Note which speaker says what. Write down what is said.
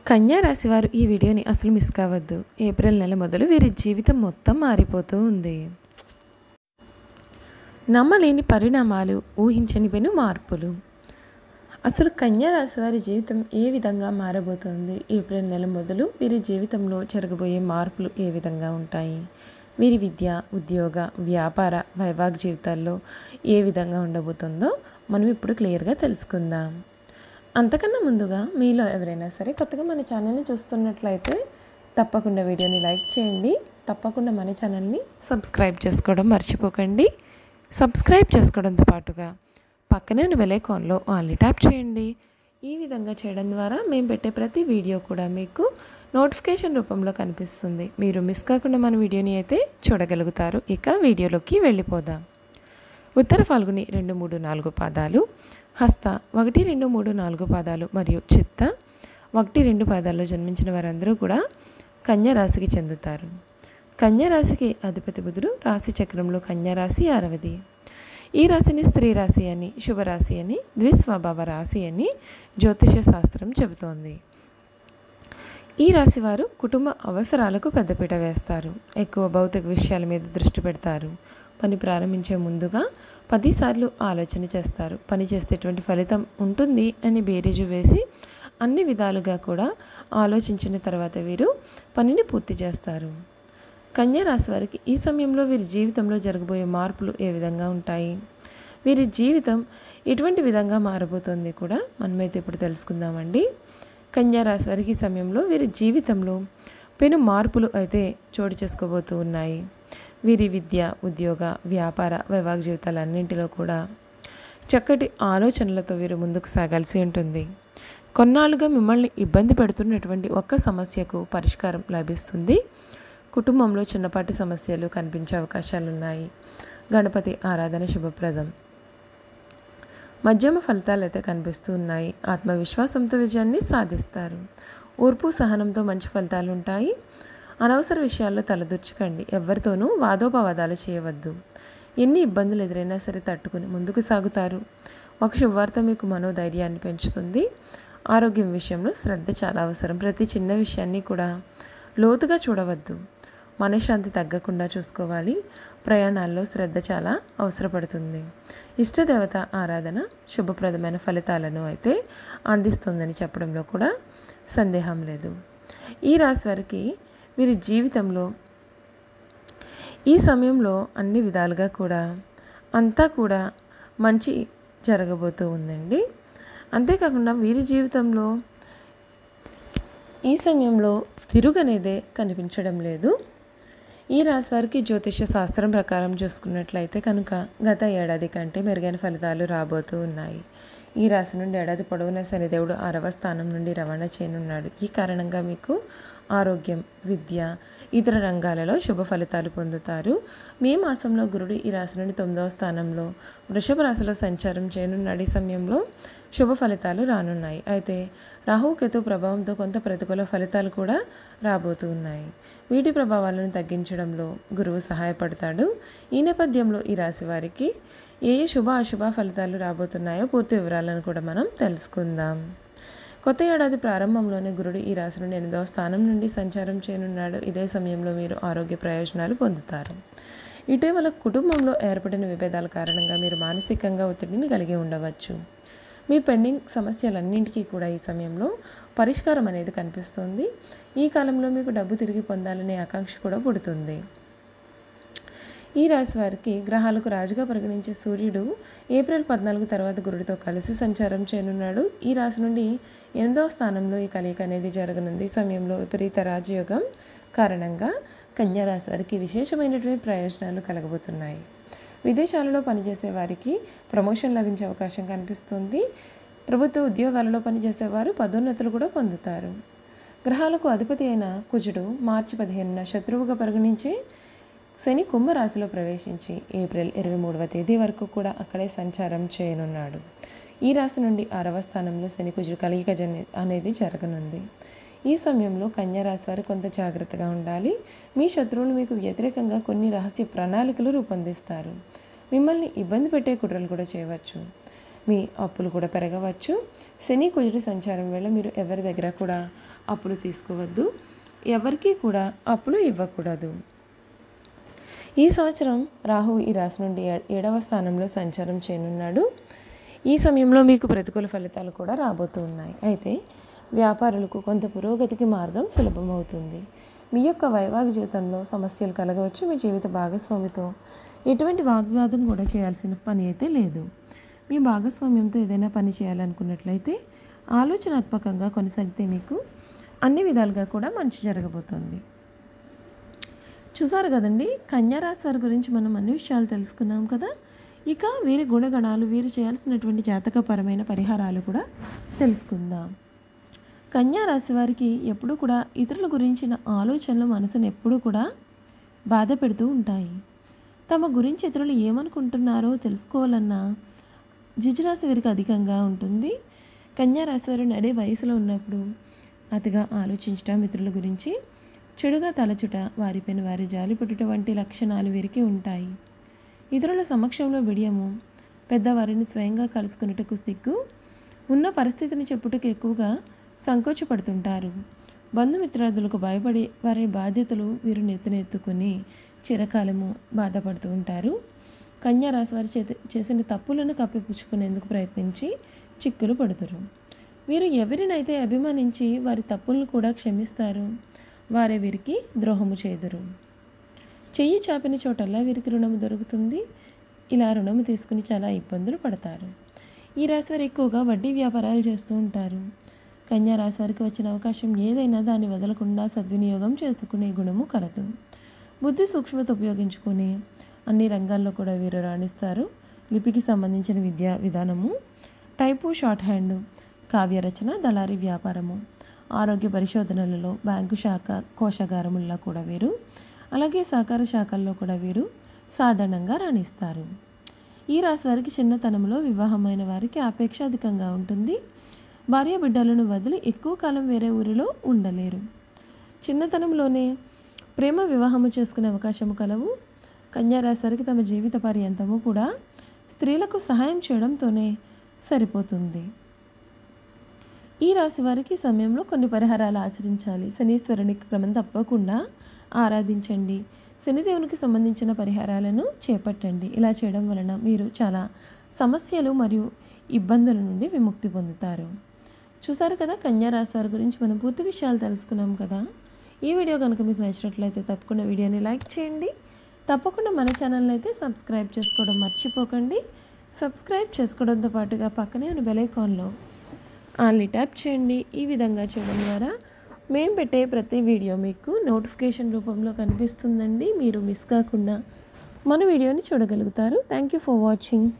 Speaker 1: కన్యా రాశి వారు ఈ వీడియోని అసలు మిస్ కావద్దు. ఏప్రిల్ నెల మొదలు వీరి జీవితం మొత్తం మారిపోతూ ఉంది. నమ్మలేని పరిణామాలు, ఊహించని పెను మార్పులు. అసలు కన్యా రాశి వారి జీవితం ఏ విధంగా మారబోతోంది? ఏప్రిల్ నెల మొదలు వీరి జీవితంలో జరగబోయే మార్పులు ఏ విధంగా ఉంటాయి? వీరి విద్య, ఉద్యోగ, వ్యాపార, వైవాహిక జీవితాల్లో ఏ విధంగా ఉండబోతుందో మనం ఇప్పుడు క్లియర్గా తెలుసుకుందాం. అంతకన్నా ముందుగా మీలో ఎవరైనా సరే కొత్తగా మన ఛానల్ని చూస్తున్నట్లయితే తప్పకుండా వీడియోని లైక్ చేయండి. తప్పకుండా మన ఛానల్ని సబ్స్క్రైబ్ చేసుకోవడం మర్చిపోకండి. సబ్స్క్రైబ్ చేసుకోవడంతో పాటుగా పక్కనే ఉన్న బెల్ ఐకాన్లో ఆల్ని ట్యాప్ చేయండి. ఈ విధంగా చేయడం ద్వారా మేము పెట్టే ప్రతి వీడియో కూడా మీకు నోటిఫికేషన్ రూపంలో కనిపిస్తుంది. మీరు మిస్ కాకుండా మన వీడియోని అయితే చూడగలుగుతారు. ఇక వీడియోలోకి వెళ్ళిపోదాం. ఉత్తర ఫాల్గుని 2, 3, 4 పాదాలు, హస్త 1, 2, 3, 4 పాదాలు మరియు చిత్త 1, 2 పాదాల్లో జన్మించిన వారందరూ కూడా కన్యా రాశికి చెందుతారు. కన్యా రాశికి అధిపతి బుధుడు. రాశి చక్రంలో కన్యా రాశి 6వది. ఈ రాశిని స్త్రీ రాశి అని, శుభరాశి అని, ద్విస్వభావ రాశి అని జ్యోతిష శాస్త్రం చెబుతోంది. ఈ రాశి వారు కుటుంబ అవసరాలకు పెద్దపీట వేస్తారు. ఎక్కువ భౌతిక విషయాల మీద దృష్టి పెడతారు. పని ప్రారంభించే ముందుగా 10 సార్లు ఆలోచన చేస్తారు. పని చేస్తే ఎటువంటి ఫలితం ఉంటుంది అని బేరీజు వేసి అన్ని విధాలుగా కూడా ఆలోచించిన తర్వాత వీరు పనిని పూర్తి చేస్తారు. కన్యా రాశి వారికి ఈ సమయంలో వీరి జీవితంలో జరగబోయే మార్పులు ఏ విధంగా ఉంటాయి? వీరి జీవితం ఎటువంటి విధంగా మారబోతుంది కూడా మనమైతే ఇప్పుడు తెలుసుకుందామండి. కన్యా రాశి వారికి ఈ సమయంలో వీరి జీవితంలో పెను మార్పులు అయితే చోటు చేసుకోబోతూ ఉన్నాయి. వీరి విద్య, ఉద్యోగ, వ్యాపార, వైవాహిక జీవితాలన్నింటిలో కూడా చక్కటి ఆలోచనలతో వీరు ముందుకు సాగాల్సి ఉంటుంది. కొన్నాళ్ళుగా మిమ్మల్ని ఇబ్బంది పెడుతున్నటువంటి ఒక్క సమస్యకు పరిష్కారం లభిస్తుంది. కుటుంబంలో చిన్నపాటి సమస్యలు కనిపించే అవకాశాలున్నాయి. గణపతి ఆరాధన శుభప్రదం. మధ్యమ ఫలితాలు అయితే కనిపిస్తూ ఉన్నాయి. ఆత్మవిశ్వాసంతో విజయాన్ని సాధిస్తారు. ఓర్పు, సహనంతో మంచి ఫలితాలు ఉంటాయి. అనవసర విషయాల్లో తలదూర్చకండి. ఎవరితోనూ వాదోపవాదాలు చేయవద్దు. ఎన్ని ఇబ్బందులు ఎదురైనా సరే తట్టుకుని ముందుకు సాగుతారు. ఒక శుభవార్త మీకు మనోధైర్యాన్ని పెంచుతుంది. ఆరోగ్యం విషయంలో శ్రద్ధ చాలా అవసరం. ప్రతి చిన్న విషయాన్ని కూడా లోతుగా చూడవద్దు. మనశ్శాంతి తగ్గకుండా చూసుకోవాలి. ప్రయాణాల్లో శ్రద్ధ చాలా అవసరపడుతుంది. ఇష్టదేవత ఆరాధన శుభప్రదమైన ఫలితాలను అయితే అందిస్తుందని చెప్పడంలో కూడా సందేహం లేదు. ఈ రాశి వారికి వీరి జీవితంలో ఈ సమయంలో అన్ని విధాలుగా కూడా అంతా కూడా మంచి జరగబోతూ ఉందండి. అంతేకాకుండా వీరి జీవితంలో ఈ సమయంలో తిరుగనేదే కనిపించడం లేదు. ఈ రాశి వారికి జ్యోతిష శాస్త్రం ప్రకారం చూసుకున్నట్లయితే కనుక గత ఏడాది కంటే మెరుగైన ఫలితాలు రాబోతూ ఉన్నాయి. ఈ రాశి నుండి ఏడాది పొడవునా శనిదేవుడు 6వ స్థానం నుండి రవాణా చేయనున్నాడు. ఈ కారణంగా మీకు ఆరోగ్యం, విద్య, ఇతర రంగాలలో శుభ ఫలితాలు పొందుతారు. మే మాసంలో గురుడు ఈ రాశి నుండి 9వ స్థానంలో వృషభ రాశిలో సంచారం చేయనున్నాడు. ఈ సమయంలో శుభ ఫలితాలు రానున్నాయి. అయితే రాహువు కేతు ప్రభావంతో కొంత ప్రతికూల ఫలితాలు కూడా రాబోతూ ఉన్నాయి. వీటి ప్రభావాలను తగ్గించడంలో గురువు సహాయపడతాడు. ఈ నేపథ్యంలో ఈ రాశి వారికి ఏ శుభ అశుభ ఫలితాలు రాబోతున్నాయో పూర్తి వివరాలను కూడా మనం తెలుసుకుందాం. కొత్త ఏడాది ప్రారంభంలోనే గురుడు ఈ రాశి నుండి 8వ స్థానం నుండి సంచారం చేయనున్నాడు. ఇదే సమయంలో మీరు ఆరోగ్య ప్రయోజనాలు పొందుతారు. ఇటీవల కుటుంబంలో ఏర్పడిన విభేదాల కారణంగా మీరు మానసికంగా ఒత్తిడిని కలిగి ఉండవచ్చు. మీ పెండింగ్ సమస్యలన్నింటికీ కూడా ఈ సమయంలో పరిష్కారం అనేది కనిపిస్తుంది. ఈ కాలంలో మీకు డబ్బు తిరిగి పొందాలనే ఆకాంక్ష కూడా పుడుతుంది. ఈ రాశి వారికి గ్రహాలకు రాజుగా పరిగణించే సూర్యుడు ఏప్రిల్ 14 తర్వాత గురుడితో కలిసి సంచారం చేయనున్నాడు. ఈ రాశి నుండి 8వ స్థానంలో ఈ కలయిక అనేది జరగనుంది. ఈ సమయంలో విపరీత రాజయోగం కారణంగా కన్యా రాశి వారికి విశేషమైనటువంటి ప్రయోజనాలు కలగబోతున్నాయి. విదేశాలలో పనిచేసే వారికి ప్రమోషన్ లభించే అవకాశం కనిపిస్తుంది. ప్రభుత్వ ఉద్యోగాలలో పనిచేసేవారు పదోన్నతులు కూడా పొందుతారు. గ్రహాలకు అధిపతి అయిన కుజుడు మార్చి 15న శత్రువుగా పరిగణించి శని కుంభరాశిలో ప్రవేశించి ఏప్రిల్ 23వ తేదీ వరకు కూడా అక్కడే సంచారం చేయనున్నాడు. ఈ రాశి నుండి 6వ స్థానంలో శని కుజుడు కలయిక అనేది జరగనుంది. ఈ సమయంలో కన్యా రాశి వారు కొంత జాగ్రత్తగా ఉండాలి. మీ శత్రువులు మీకు వ్యతిరేకంగా కొన్ని రహస్య ప్రణాళికలు రూపొందిస్తారు. మిమ్మల్ని ఇబ్బంది పెట్టే కుట్రలు కూడా చేయవచ్చు. మీ అప్పులు కూడా పెరగవచ్చు. శని కుజుడు సంచారం వేళ మీరు ఎవరి దగ్గర కూడా అప్పులు తీసుకోవద్దు, ఎవరికీ కూడా అప్పులు ఇవ్వకూడదు. ఈ సంవత్సరం రాహు ఈ రాశి నుండి 7వ స్థానంలో సంచారం చేయనున్నాడు. ఈ సమయంలో మీకు ప్రతికూల ఫలితాలు కూడా రాబోతూ ఉన్నాయి. అయితే వ్యాపారులకు కొంత పురోగతికి మార్గం సులభమవుతుంది. మీ యొక్క వైవాహిక జీవితంలో సమస్యలు కలగవచ్చు. మీ జీవిత భాగస్వామితో ఎటువంటి వాగ్వాదం కూడా చేయాల్సిన పని అయితే లేదు. మీ భాగస్వామ్యంతో ఏదైనా పని చేయాలనుకున్నట్లయితే ఆలోచనాత్మకంగా కొనసాగితే మీకు అన్ని విధాలుగా కూడా మంచి జరగబోతుంది. చూసారు కదండి, కన్యారాశి వారి గురించి మనం అన్ని విషయాలు తెలుసుకున్నాం కదా. ఇక వీరి గుణగణాలు, వీరు చేయాల్సినటువంటి జాతకపరమైన పరిహారాలు కూడా తెలుసుకుందాం. కన్యారాశి వారికి ఎప్పుడూ కూడా ఇతరుల గురించిన ఆలోచనలు మనసును ఎప్పుడూ కూడా బాధ పెడుతూ ఉంటాయి. తమ గురించి ఇతరులు ఏమనుకుంటున్నారో తెలుసుకోవాలన్న జిజ్ఞాస వీరికి అధికంగా ఉంటుంది. కన్యారాశి వారు నడే వయసులో ఉన్నప్పుడు అతిగా ఆలోచించటం, ఇతరుల గురించి చెడుగా తలచుట, వారిపైన వారి జాలి పట్టుట వంటి లక్షణాలు వీరికి ఉంటాయి. ఇతరుల సమక్షంలో బిడియము, పెద్దవారిని స్వయంగా కలుసుకున్నట్టుకు సిగ్గు, ఉన్న పరిస్థితిని చెప్పుటకు ఎక్కువగా సంకోచపడుతుంటారు. బంధుమిత్రాదులకు భయపడి వారి బాధ్యతలు వీరు నెత్తుకుని చిరకాలము బాధపడుతూ ఉంటారు. కన్యారాశి వారు చేసిన తప్పులను కప్పిపుచ్చుకునేందుకు ప్రయత్నించి చిక్కులు పడుతారు. వీరు ఎవరినైతే అభిమానించి వారి తప్పులను కూడా క్షమిస్తారు, వారే వీరికి ద్రోహము చేదురు. చెయ్యి చాపిన చోటల్లా వీరికి రుణము దొరుకుతుంది. ఇలా రుణము తీసుకుని చాలా ఇబ్బందులు పడతారు. ఈ రాశి వారు ఎక్కువగా వడ్డీ వ్యాపారాలు చేస్తూ ఉంటారు. కన్యా రాశి వారికి వచ్చిన అవకాశం ఏదైనా దాన్ని వదలకుండా సద్వినియోగం చేసుకునే గుణము కలదు. బుద్ధి సూక్ష్మత ఉపయోగించుకుని అన్ని రంగాల్లో కూడా వీరు రాణిస్తారు. లిపికి సంబంధించిన విద్యా విధానము, టైపు, షార్ట్ హ్యాండ్, కావ్యరచన, దళారీ వ్యాపారము, ఆరోగ్య పరిశోధనలలో, బ్యాంకు శాఖ, కోశాగారముల్లో కూడా వీరు, అలాగే సహకార శాఖల్లో కూడా వీరు సాధారణంగా రాణిస్తారు. ఈ రాశి వారికి చిన్నతనంలో వివాహమైన వారికి ఆపేక్ష అధికంగా ఉంటుంది. భార్య బిడ్డలను వదిలి ఎక్కువ కాలం వేరే ఊరిలో ఉండలేరు. చిన్నతనంలోనే ప్రేమ వివాహము చేసుకునే అవకాశము కలవు. కన్యా రాశి వారికి తమ జీవిత పర్యంతము కూడా స్త్రీలకు సహాయం చేయడంతోనే సరిపోతుంది. ఈ రాశి వారికి సమయంలో కొన్ని పరిహారాలు ఆచరించాలి. శనీశ్వరుని క్రమం తప్పకుండా ఆరాధించండి. శనిదేవునికి సంబంధించిన పరిహారాలను చేపట్టండి. ఇలా చేయడం వలన మీరు చాలా సమస్యలు మరియు ఇబ్బందుల నుండి విముక్తి పొందుతారు. చూసారు కదా, కన్యా రాశి వారి గురించి మనం పూర్తి విషయాలు తెలుసుకున్నాం కదా. ఈ వీడియో కనుక మీకు నచ్చినట్లయితే తప్పకుండా వీడియోని లైక్ చేయండి. తప్పకుండా మన ఛానల్ని అయితే సబ్స్క్రైబ్ చేసుకోవడం మర్చిపోకండి. సబ్స్క్రైబ్ చేసుకోవడంతో పాటుగా పక్కనే ఉన్న బెల్ ఐకాన్లో ఆల్ని ట్యాప్ చేయండి. ఈ విధంగా చేయడం ద్వారా మేము పెట్టే ప్రతి వీడియో మీకు నోటిఫికేషన్ రూపంలో కనిపిస్తుందండి. మీరు మిస్ కాకుండా మన వీడియోని చూడగలుగుతారు. Thank you for watching.